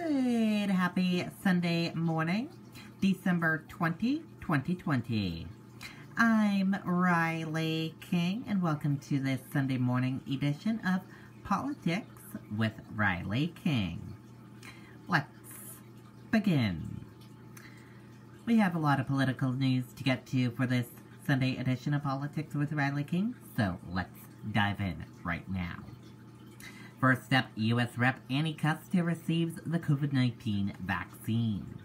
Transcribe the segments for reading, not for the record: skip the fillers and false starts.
Good, happy Sunday morning, December 20, 2020. I'm Riley King, and welcome to this Sunday morning edition of Politics with Riley King. Let's begin. We have a lot of political news to get to for this Sunday edition of Politics with Riley King, so let's dive in right now. First up, U.S. Rep. Annie Kuster receives the COVID-19 vaccine.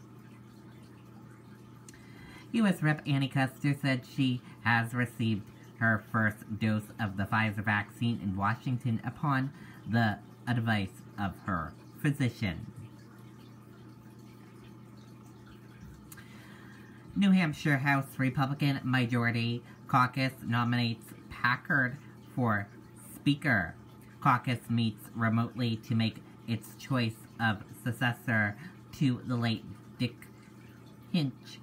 U.S. Rep. Annie Kuster said she has received her first dose of the Pfizer vaccine in Washington upon the advice of her physician. New Hampshire House Republican Majority Caucus nominates Packard for Speaker. Caucus meets remotely to make its choice of successor to the late Dick Hinch.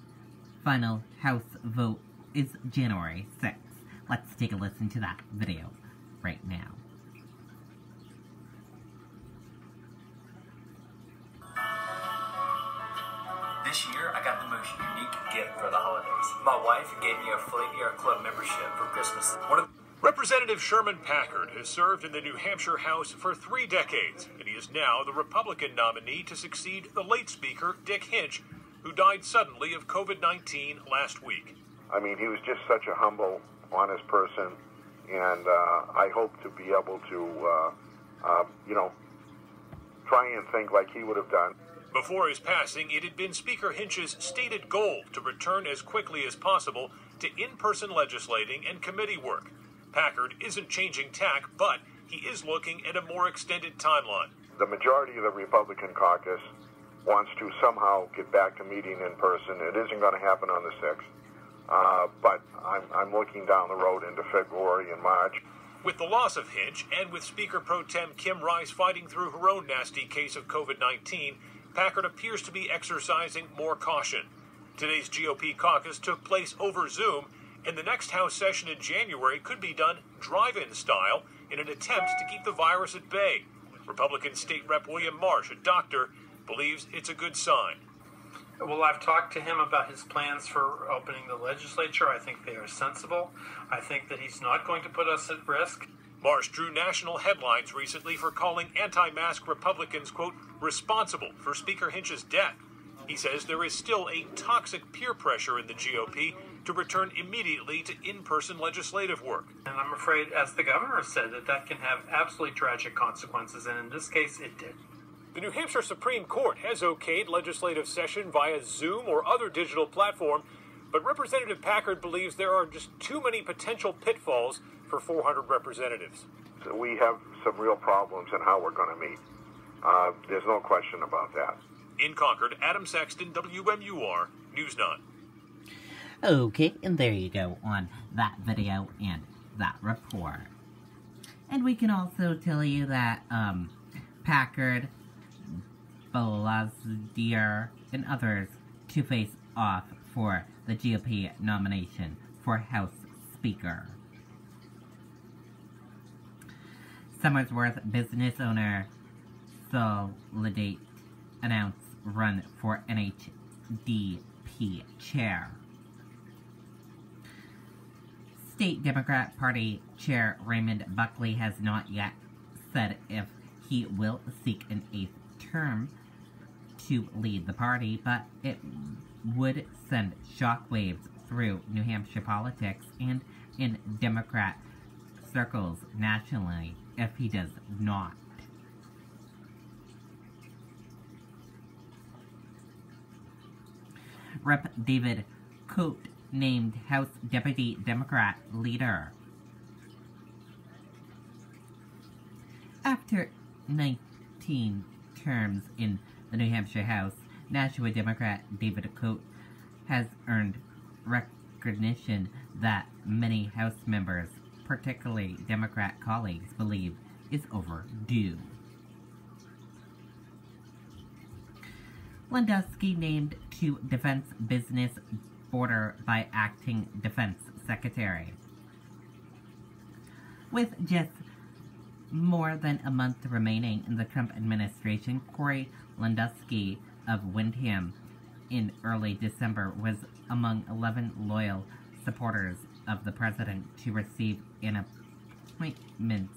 Final House vote is January 6th. Let's take a listen to that video right now. This year, I got the most unique gift for the holidays. My wife gave me a Flavia Club membership for Christmas. Representative Sherman Packard has served in the New Hampshire House for 3 decades, and he is now the Republican nominee to succeed the late Speaker Dick Hinch, who died suddenly of COVID-19 last week. I mean, he was just such a humble, honest person, and I hope to be able to, try and think like he would have done. Before his passing, it had been Speaker Hinch's stated goal to return as quickly as possible to in-person legislating and committee work. Packard isn't changing tack, but he is looking at a more extended timeline. The majority of the Republican caucus wants to somehow get back to meeting in person. It isn't going to happen on the 6th, but I'm looking down the road into February and March. With the loss of Hinch, and with Speaker Pro Tem Kim Rice fighting through her own nasty case of COVID-19, Packard appears to be exercising more caution. Today's GOP caucus took place over Zoom, and the next House session in January could be done drive-in style in an attempt to keep the virus at bay. Republican State Rep. William Marsh, a doctor, believes it's a good sign. Well, I've talked to him about his plans for opening the legislature. I think they are sensible. I think that he's not going to put us at risk. Marsh drew national headlines recently for calling anti-mask Republicans, quote, responsible for Speaker Hinch's death. He says there is still a toxic peer pressure in the GOP to return immediately to in-person legislative work. And I'm afraid, as the governor said, that can have absolutely tragic consequences, and in this case, it did. The New Hampshire Supreme Court has okayed legislative session via Zoom or other digital platform, but Representative Packard believes there are just too many potential pitfalls for 400 representatives. So we have some real problems in how we're going to meet. There's no question about that. In Concord, Adam Sexton, WMUR, News 9. Okay, and there you go on that video and that report. And we can also tell you that Packard, Balazier, and others to face off for the GOP nomination for House Speaker. Somersworth business owner Solidate announced run for NHDP chair. State Democrat Party Chair Raymond Buckley has not yet said if he will seek an 8th term to lead the party, but it would send shockwaves through New Hampshire politics and in Democrat circles nationally if he does not. Rep. David Coate named House Deputy Democrat leader. After 19 terms in the New Hampshire House, Nashua Democrat David Coate has earned recognition that many House members, particularly Democrat colleagues, believe is overdue. Landowski named to Defense Business Board by Acting Defense Secretary. With just more than a month remaining in the Trump administration, Corey Lewandowski of Windham in early December was among 11 loyal supporters of the president to receive an appointment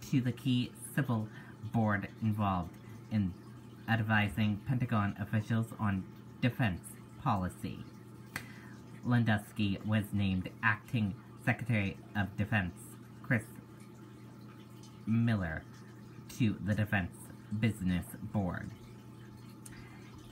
to the key civil board involved in advising Pentagon officials on defense policy. Lewandowski was named acting Secretary of Defense Chris Miller to the Defense Business Board.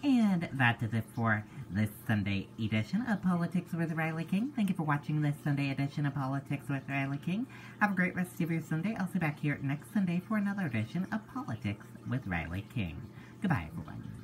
And that is it for this Sunday edition of Politics with Riley King. Thank you for watching this Sunday edition of Politics with Riley King. Have a great rest of your Sunday. I'll see you back here next Sunday for another edition of Politics with Riley King. Goodbye, everyone.